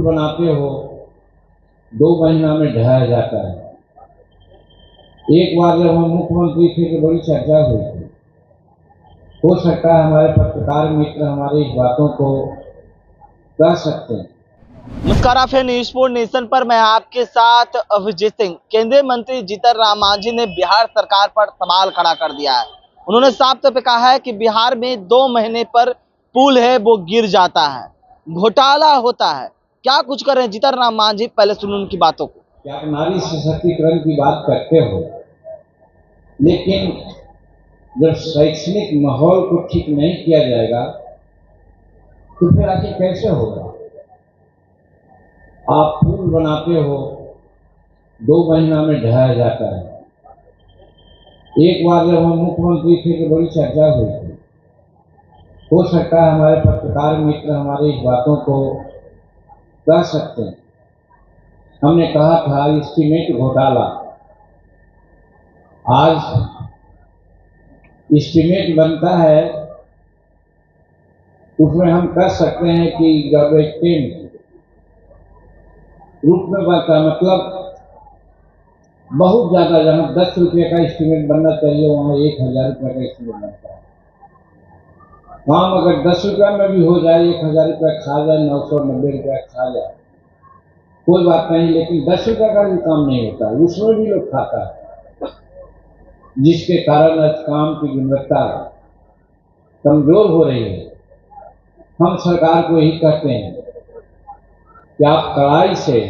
पुल बनाते हो 2 महीना में ढह जाता है। एक बार जब हम मुख्यमंत्री थे तो बड़ी चर्चा हुई थी। हो सकता है हमारे पत्रकार मित्र हमारी इस बातों को कह सकते हैं। नमस्कार, आप है न्यूज़ 4 नेशन पर। मैं आपके साथ अभिजीत सिंह। केंद्रीय मंत्री जीतन राम मांझी ने बिहार सरकार पर सवाल खड़ा कर दिया है। उन्होंने साफ तौर पे कहा है कि बिहार में 2 महीने पर पुल है वो गिर जाता है, घोटाला होता है। क्या कुछ कर रहे हैं जीतन राम मांझी, पहले सुनो उनकी बातों को। क्या आप नारी सशक्तिकरण की बात करते हो, लेकिन जब शैक्षणिक माहौल को ठीक नहीं किया जाएगा तो फिर आखिर कैसे होगा? आप पुल बनाते हो 2 महीना में ढह जाता है। एक बार जब हम मुख्यमंत्री थे तो बड़ी चर्चा हुई थी। हो सकता है हमारे पत्रकार मित्र हमारी इस बातों को कह सकते हैं। हमने कहा था एस्टीमेट घोटाला। आज एस्टीमेट बनता है, उसमें हम कह सकते हैं कि जब एक रूप में बनता है, मतलब बहुत ज्यादा, जहाँ 10 रुपये का एस्टीमेट बनना चाहिए वहाँ 1000 रुपये का एस्टीमेट बनता है। काम अगर 10 रुपये में भी हो जाए, 1000 रुपये खा जाए, 990 रुपये खा जाए, कोई बात नहीं, लेकिन 10 रुपये का भी काम नहीं होता, उसमें भी लोग खाता है, जिसके कारण आज काम की गुणवत्ता कमजोर हो रही है। हम सरकार को यही कहते हैं कि आप कड़ाई से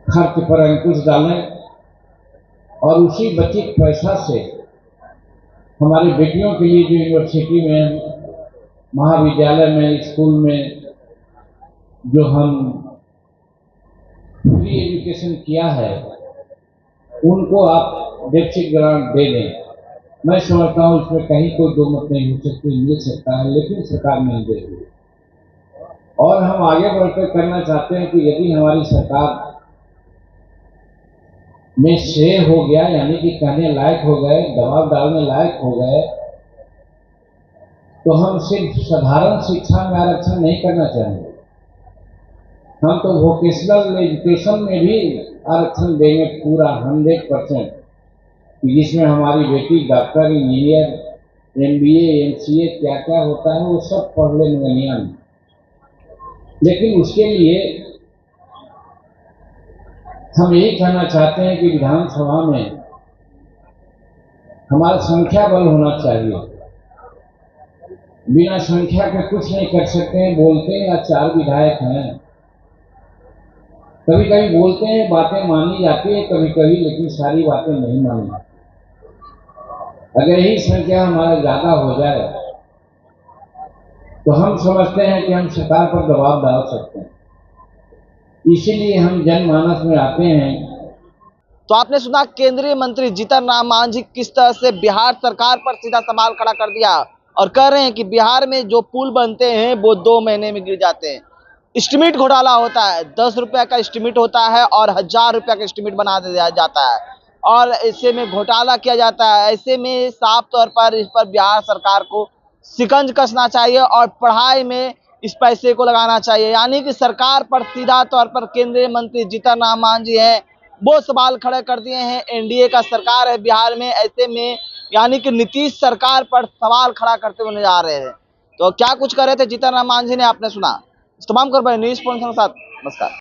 खर्च पर अंकुश डालें और उसी बचित पैसा से हमारे बेटियों के लिए जो यूनिवर्सिटी में, महाविद्यालय में, स्कूल में जो हम फ्री एजुकेशन किया है, उनको आप बेसिक ग्रांट दे दें। मैं समझता हूँ इसमें कहीं कोई दो मत नहीं हो सकती, मिल सकता है, लेकिन सरकार नहीं दे रही। और हम आगे बढ़कर करना चाहते हैं कि यदि हमारी सरकार में शेर हो गया, यानी कि कहने लायक हो गए, दबाव डालने लायक हो गए, तो हम सिर्फ साधारण शिक्षा में आरक्षण नहीं करना चाहेंगे, हम तो वोकेशनल एजुकेशन में भी आरक्षण देंगे पूरा 100%, जिसमें हमारी बेटी डॉक्टर, इंजीनियर, MBA, MCA क्या क्या होता है वो सब पढ़ लेंगे नियम। लेकिन उसके लिए हम यही कहना चाहते हैं कि विधानसभा में हमारा संख्या बल होना चाहिए। बिना संख्या के कुछ नहीं कर सकते हैं। बोलते हैं या 4 विधायक हैं, कभी कभी बोलते हैं, बातें मानी जाती है कभी कभी, लेकिन सारी बातें नहीं मानी जाती। अगर यही संख्या हमारा ज्यादा हो जाए तो हम समझते हैं कि हम सरकार पर दबाव डाल सकते हैं। इसीलिए हम जनमानस में आते हैं। तो आपने सुना केंद्रीय मंत्री जीतन राम मांझी किस तरह से बिहार सरकार पर सीधा सवाल खड़ा कर दिया और कह रहे हैं कि बिहार में जो पुल बनते हैं वो 2 महीने में गिर जाते हैं। एस्टीमेट घोटाला होता है, 10 रुपये का एस्टीमेट होता है और 1000 रुपये का एस्टीमेट बना दिया जाता है और ऐसे में घोटाला किया जाता है। ऐसे में साफ तौर पर इस पर बिहार सरकार को शिकंज कसना चाहिए और पढ़ाई में इस पैसे को लगाना चाहिए। यानी कि सरकार पर सीधा तौर पर केंद्रीय मंत्री जीतन राम मांझी हैं वो सवाल खड़े कर दिए हैं। NDA का सरकार है बिहार में, ऐसे में यानी कि नीतीश सरकार पर सवाल खड़ा करते हुए नजर आ रहे हैं। तो क्या कुछ कर रहे थे जीतन राम मांझी ने, आपने सुना। तमाम कर न्यूज़ 4 के साथ नमस्कार।